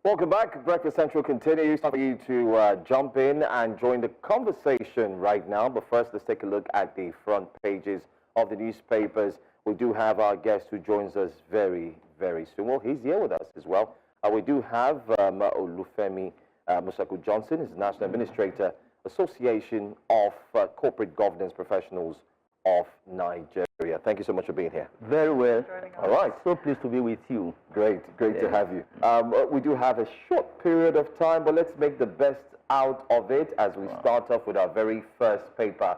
Welcome back. Breakfast Central continues for you to jump in and join the conversation right now. But first, let's take a look at the front pages of the newspapers. We do have our guest who joins us very, very soon. Well, he's here with us as well. We do have Olufemi Mosaku-Johnson, is National Administrator, Association of Corporate Governance Professionals of Nigeria. Thank you so much for being here. Very well. All right. So pleased to be with you. Great to have you. We do have a short period of time, but let's make the best out of it as we start off with our very first paper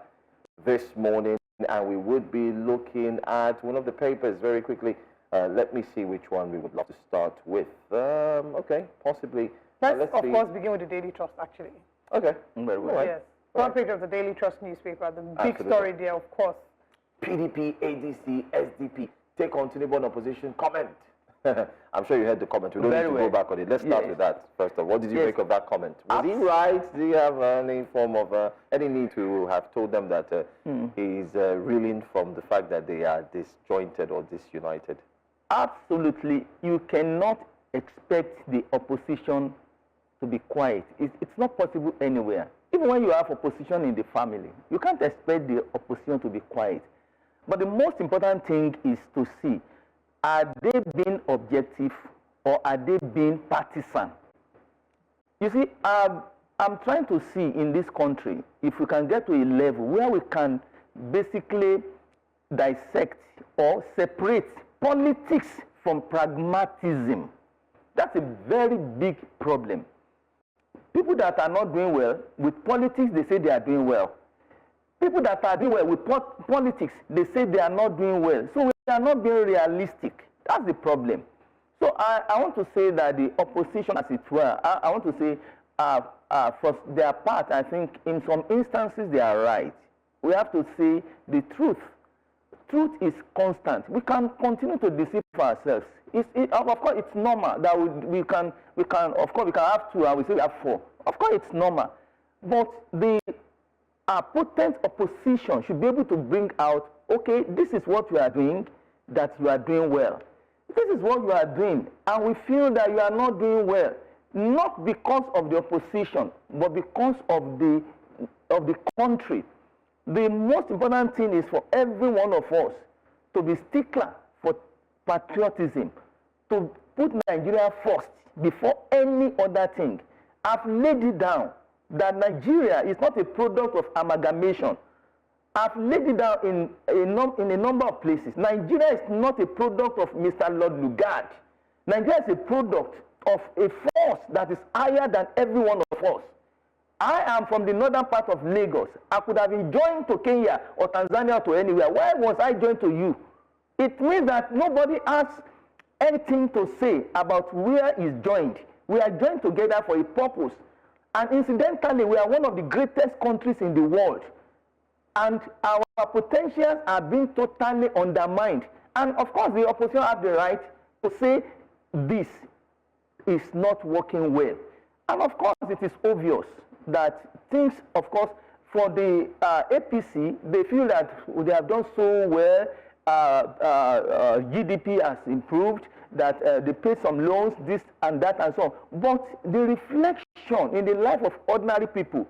this morning. And we would be looking at one of the papers very quickly. Let me see which one we would love to start with. Okay, possibly. Let's of course begin with the Daily Trust, actually. Okay. Very well. Yes. Front page of the Daily Trust newspaper, the big story there, of course. PDP, ADC, SDP take on Tinubu opposition. Comment. I'm sure you heard the comment. We don't need to go back on it. Let's start with that first of all. What did you make of that comment? Was he right? Did he have any form of any need to have told them that he's reeling from the fact that they are disjointed or disunited? Absolutely. You cannot expect the opposition to be quiet. It's not possible anywhere. Even when you have opposition in the family, you can't expect the opposition to be quiet. But the most important thing is to see, are they being objective or are they being partisan? You see, I'm trying to see in this country if we can get to a level where we can basically dissect or separate politics from pragmatism. That's a very big problem. People that are not doing well with politics, they say they are doing well. People that are doing well with politics, they say they are not doing well. So we are not being realistic. That's the problem. So I want to say that the opposition, as it were, I want to say, for their part, I think in some instances they are right. We have to say the truth. Truth is constant. We can continue to deceive ourselves. Of course, it's normal that we can, of course, we can have two and we say we have four. Of course, it's normal. But the potent opposition should be able to bring out, okay, this is what you are doing, that you are doing well. This is what you are doing, and we feel that you are not doing well, not because of the opposition, but because of the country. The most important thing is for every one of us to be stickler for patriotism, to put Nigeria first before any other thing. I've laid it down that Nigeria is not a product of amalgamation. I've laid it down in a number of places. Nigeria is not a product of Mr. Lord Lugard. Nigeria is a product of a force that is higher than every one of us. I am from the northern part of Lagos. I could have been joined to Kenya or Tanzania or to anywhere. Why was I joined to you? It means that nobody has anything to say about where is joined. We are joined together for a purpose. And incidentally, we are one of the greatest countries in the world. And our potentials are being totally undermined. And of course, the opposition have the right to say this is not working well. And of course, it is obvious that things, of course, for the APC, they feel that they have done so well. GDP has improved, that they paid some loans, this and that and so on. But the reflection in the life of ordinary people,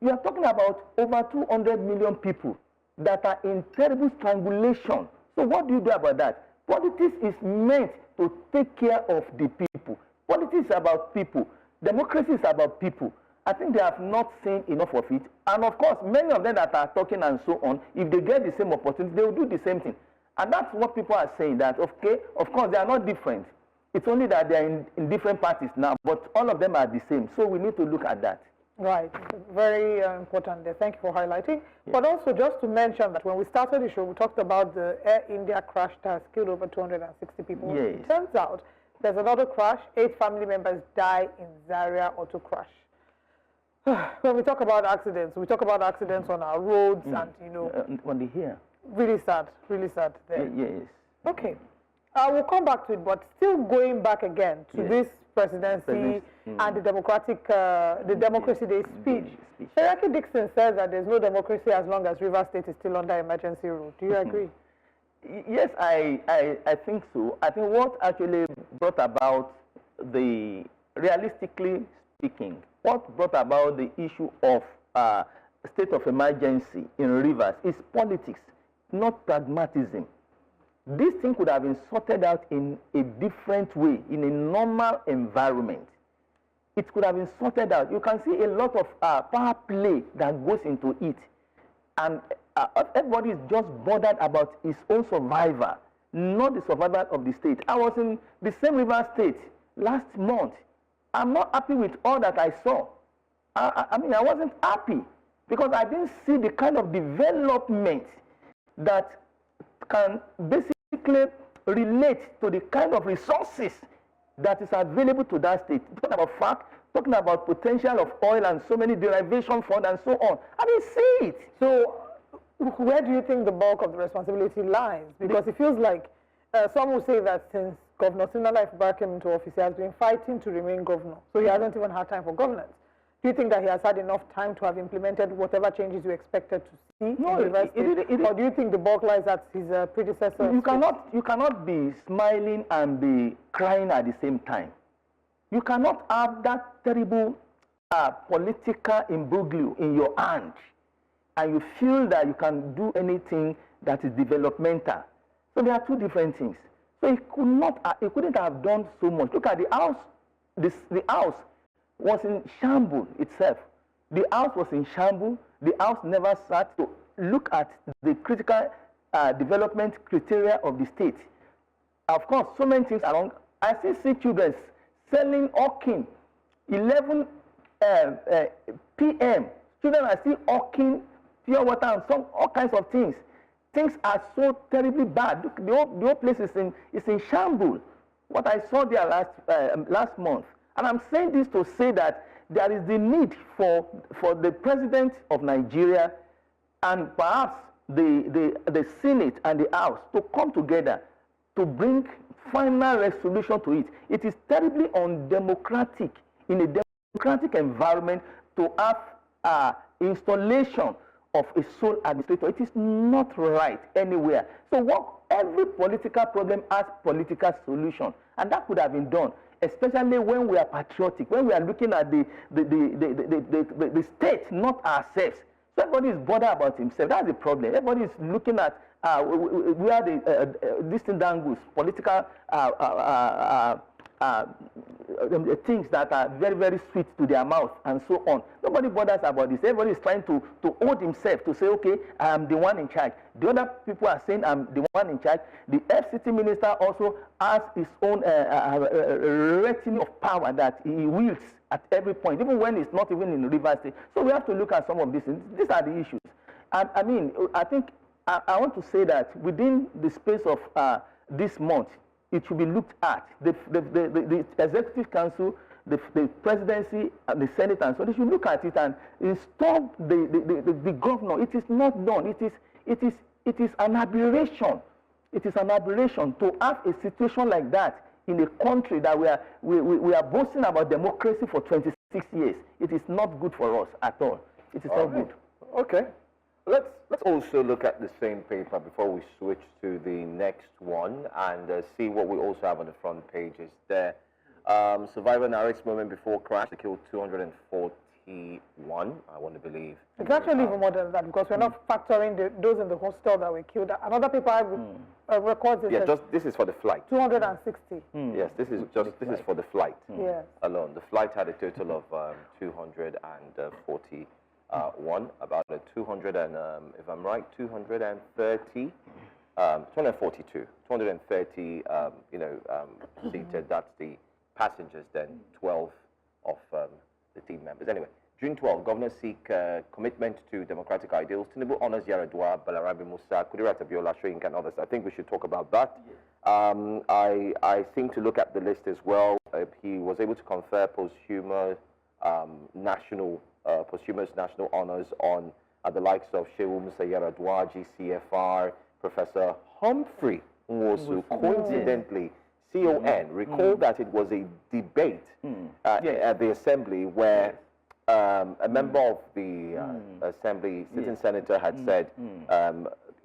you are talking about over 200 million people that are in terrible strangulation. So what do you do about that? Politics is meant to take care of the people. Politics is about people. Democracy is about people. I think they have not seen enough of it. And of course, many of them that are talking and so on, if they get the same opportunity, they will do the same thing. And that's what people are saying, that, okay, of course, they are not different. It's only that they are in different parties now, but all of them are the same. So we need to look at that. Right. Very important there. Thank you for highlighting. Yes. But also just to mention that when we started the show, we talked about the Air India crash that has killed over 260 people. Yes. It turns out there's another crash. 8 family members die in Zaria auto crash. When we talk about accidents, we talk about accidents on our roads and, you know... on the here. Really sad there. Yes. Okay. We'll come back to it, but still going back again to this presidency and the Democracy Day speech. Sheraki Dixon says that there's no democracy as long as Rivers State is still under emergency rule. Do you agree? Yes, I think so. I think what actually brought about the realistically speaking, what brought about the issue of state of emergency in Rivers is politics, not pragmatism. This thing could have been sorted out in a different way, in a normal environment. It could have been sorted out. You can see a lot of power play that goes into it. And everybody is just bothered about his own survival, not the survival of the state. I was in the same River State last month. I'm not happy with all that I saw. I mean, I wasn't happy because I didn't see the kind of development that can basically relate to the kind of resources that is available to that state. Talking about fact, talking about potential of oil and so many derivation funds and so on. I didn't see it. So where do you think the bulk of the responsibility lies? Because it feels like some will say that since Governor Sinala Ifubara came into office, he has been fighting to remain governor. So he hasn't even had time for governance. Do you think that he has had enough time to have implemented whatever changes you expected to see? No, or do you think the bulk lies at his predecessor? You cannot be smiling and be crying at the same time. You cannot have that terrible political imbroglio in your hand, and you feel that you can do anything that is developmental. So there are two different things. So he couldn't have done so much. Look at the house. The house was in shambles itself. The house was in shambles. The house never sat to look at the critical development criteria of the state. Of course, so many things along. I still see children selling hawking 11 p.m. Children are still hawking pure water and all kinds of things. Things are so terribly bad. Look, the whole place is in shambles. What I saw there last month. And I'm saying this to say that there is the need for the president of Nigeria and perhaps the Senate and the House to come together to bring final resolution to it. It is terribly undemocratic in a democratic environment to have installation of a sole administrator. It is not right anywhere. So every political problem has political solution, and that could have been done, especially when we are patriotic, when we are looking at the state, not ourselves. So everybody is bothered about himself. That's the problem. Everybody is looking at where this thing goes, political things that are very, very sweet to their mouth and so on. Nobody bothers about this. Everybody is trying to hold himself, to say, okay, I am the one in charge. The other people are saying I'm the one in charge. The FCT minister also has his own retinue of power that he wields at every point, even when it's not even in Rivers State. So we have to look at some of these things. These are the issues. And I mean, I think I want to say that within the space of this month, it should be looked at. The Executive Council, the Presidency, and the Senate, and so they should look at it and install the governor. It is not done. It is an aberration. It is an aberration to have a situation like that in a country that we are boasting about democracy for 26 years. It is not good for us at all. It is not good. Okay. Let's also look at the same paper before we switch to the next one and see what we also have on the front pages there. Survivor narrates moment before crash. They killed 241, I want to believe. It's actually even more than that because we're not factoring those in the hostel that were killed. Another paper records it. Yeah, this is for the flight. 260. Yes, this is for the flight Yes. alone. The flight had a total of 241, about a 200 and if I'm right, 230, 242, 230, seated. That's the passengers. Then 12 of the team members. Anyway, June 12, governors seek commitment to democratic ideals. Tinubu honors Yaradua, Balarabe Musa, Kudirat Abiola, Shoyinka, and others. I think we should talk about that. I think to look at the list as well, he was able to confer posthumous national honors on the likes of Shehu Musa Yaradua, GCFR, Professor Humphrey Nwosu, coincidentally, CON. Recall that it was a debate at the Assembly where a member of the Assembly, sitting senator, had said,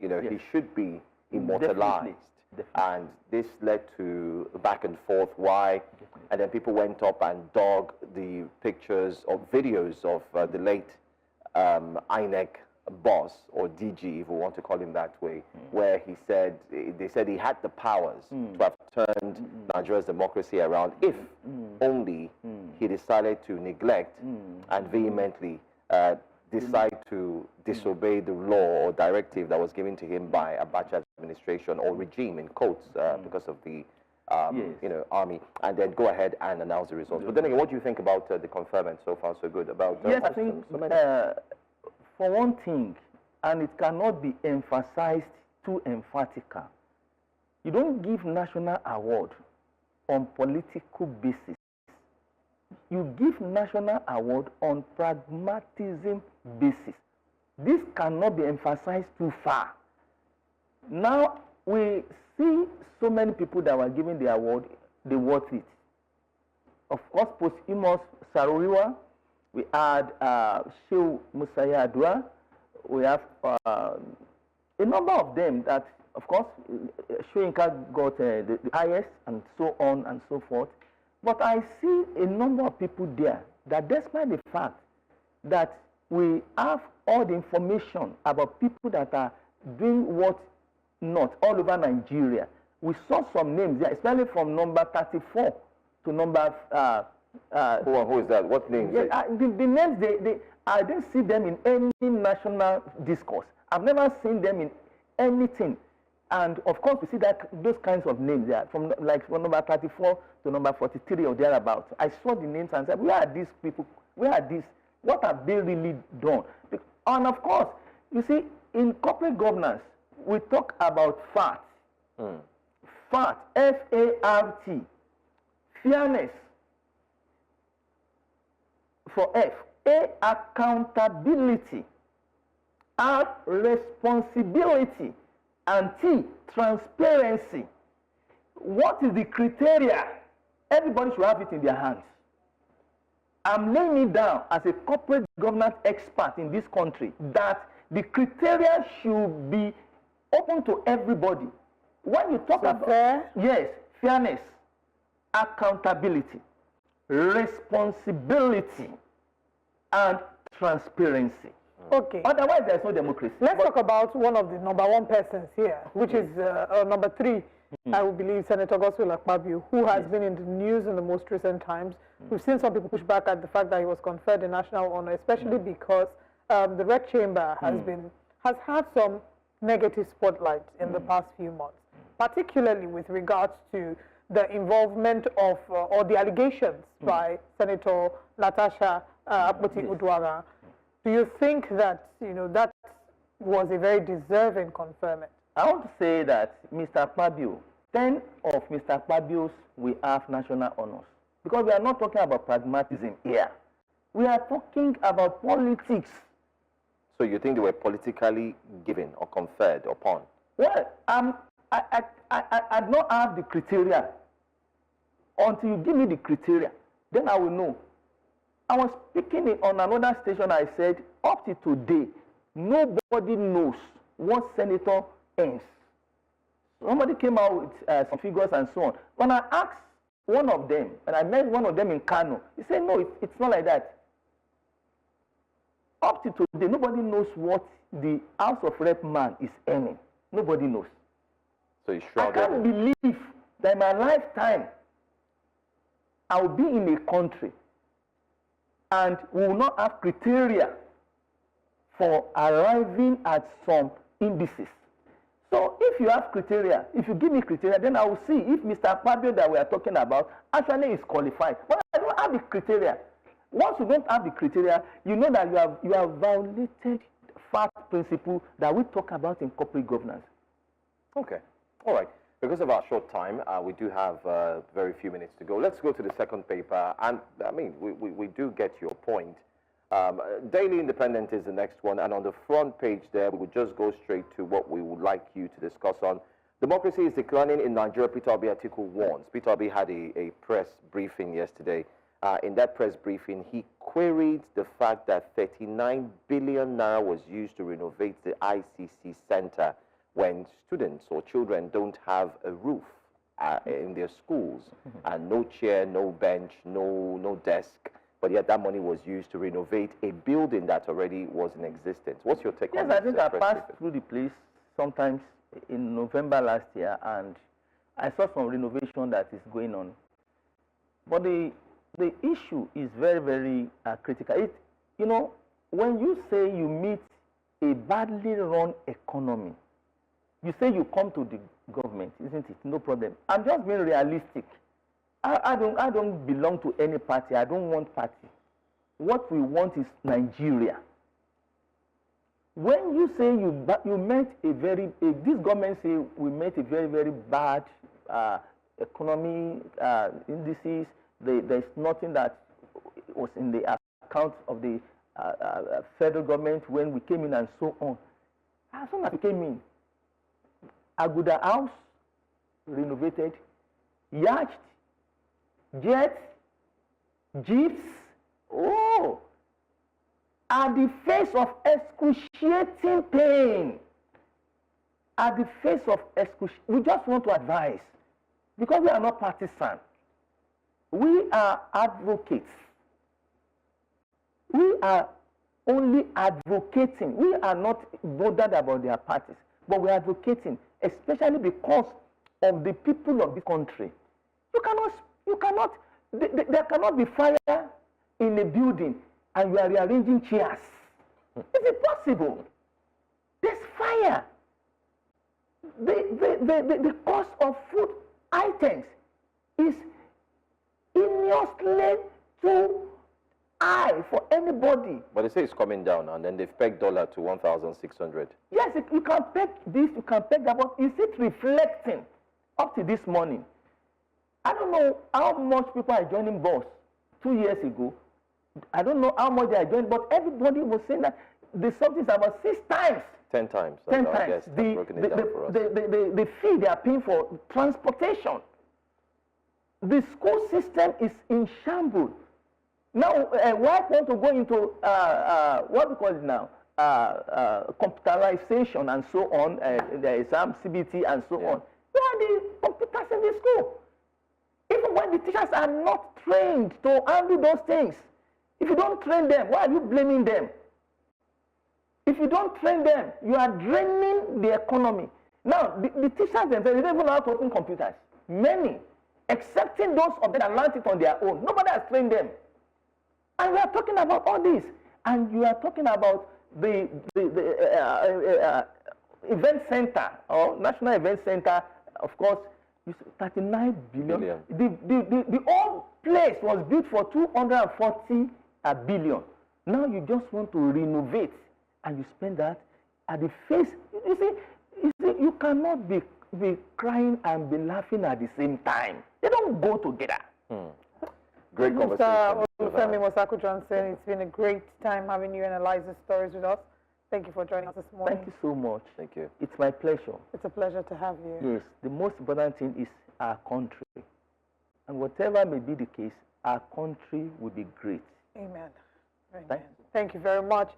he should be immortalized. And this led to back and forth. Why? And then people went up and dug the pictures or videos of the late INEC boss, or DG, if we want to call him that way, where he said, they said he had the powers to have turned Nigeria's democracy around if only he decided to neglect and vehemently decide to disobey the law or directive that was given to him by Abacha's administration or regime, in quotes, because of the army, and then go ahead and announce the results. But then again, what do you think about the conferment? So far, so good. About yes, I think for one thing, and it cannot be emphasized too emphatically, you don't give national award on political basis. You give national award on pragmatism basis. This cannot be emphasized too far. Now, we see so many people that were given the award, they worth it. Of course, posthumous Saruriwa, we had Shehu Musayadua, we have a number of them that, of course, Shoyinka got the highest and so on and so forth. But I see a number of people there that, despite the fact that we have all the information about people that are doing what not all over Nigeria, we saw some names there, especially from number 34 to number who is that? What names? Yeah, the names, I didn't see them in any national discourse. I've never seen them in anything. And of course, we see that those kinds of names there, from number 34 to number 43 or thereabouts. I saw the names and said, where are these people? Where are these? What have they really done? And of course, you see, in corporate governance, we talk about FAT. FAT, F-A-R-T, fairness. For F, A, accountability, R, responsibility, and T, transparency. What is the criteria? Everybody should have it in their hands. I'm laying it down as a corporate governance expert in this country that the criteria should be open to everybody. When you talk about yes, fairness, accountability, responsibility, and transparency. Okay. Otherwise, there's no democracy. Let's talk about one of the number one persons here, which is number 3, I would believe, Senator Godswill Akpabio, who has been in the news in the most recent times. We've seen some people push back at the fact that he was conferred a national honor, especially because the Red Chamber has had some negative spotlight in the past few months, particularly with regards to the involvement of or the allegations by Senator Natasha Akpoti-Uduaghan. Do you think that that was a very deserving conferment? I want to say that Mr. Akpabio, 10 of Mr. Akpabio's we have national honors, because we are not talking about pragmatism here. We are talking about politics. So you think they were politically given or conferred upon? Well, I do not have the criteria. Until you give me the criteria, then I will know. I was speaking on another station. I said, up to today, nobody knows what senator earns. Somebody came out with some figures and so on. When I asked one of them, and I met one of them in Kano, he said, no, it's not like that. Up to today, nobody knows what the House of Rep man is earning. Nobody knows. So I can't believe that in my lifetime, I will be in a country and we will not have criteria for arriving at some indices. So if you have criteria, if you give me criteria, then I will see if Mr. Akpabio that we are talking about actually is qualified. But I don't have the criteria. Once you don't have the criteria, you know that you have violated the fact principle that we talk about in corporate governance. Okay. All right. Because of our short time, we do have very few minutes to go. Let's go to the second paper. And, I mean, we do get your point. Daily Independent is the next one. And on the front page there, we would just go straight to what we would like you to discuss on. Democracy is declining in Nigeria, Peter Obi article warns. Peter Obi had a press briefing yesterday. In that press briefing, he queried the fact that 39 billion naira was used to renovate the ICC Center, when students or children don't have a roof in their schools, and no chair, no bench, no desk, but yet that money was used to renovate a building that already was in existence. What's your take on this? Yes, I think I passed through the place sometimes in November last year, and I saw some renovation that is going on. But the issue is very, very critical. You know, when you say you meet a badly run economy, you say you come to the government, isn't it? No problem. I'm just being realistic. I don't belong to any party. I don't want party. What we want is Nigeria. When you say you met this government say we met a very, very bad economy indices. There's nothing that was in the account of the federal government when we came in and so on. As soon as we came in, Aguda House renovated, yacht, jets, jeeps, at the face of excruciating pain. At the face of excruciating, we just want to advise, because we are not partisan. We are advocates. We are only advocating. We are not bothered about their parties, but we are advocating, especially because of the people of the country. There cannot be fire in a building and you are rearranging chairs. Is it possible? There's fire. The cost of food items is enormously too high for anybody. But they say it's coming down, and then they've pegged dollar to 1,600. Yes, you can peg this, you can peg that, but is it reflecting up to this morning? I don't know how much people are joining BOSS 2 years ago. I don't know how much they are joining, but everybody was saying that the subsidy is about 6 times. 10 times. 10 times. The fee they are paying for transportation. The school system is in shambles. Now, white want to go into what we call it now, computerization and so on, the exam, CBT and so on. Where are the computers in the school? Even when the teachers are not trained to handle those things, if you don't train them, why are you blaming them? If you don't train them, you are draining the economy. Now, the teachers themselves, they don't even know how to open computers. Many, excepting those of them that learned it on their own. Nobody has trained them. And we are talking about all this. And you are talking about the event center, or National Event Center, of course, 39 billion. The whole place was built for 240 billion. Now you just want to renovate, and you spend that at the face. You see, you cannot be crying and be laughing at the same time. They don't go together. Great conversation. Mr. Olufemi Mosaku-Johnson, it's been a great time having you analyze the stories with us. Thank you for joining us this morning. Thank you so much. Thank you. It's my pleasure. It's a pleasure to have you. Yes, the most important thing is our country. And whatever may be the case, our country will be great. Amen. Thank you very much.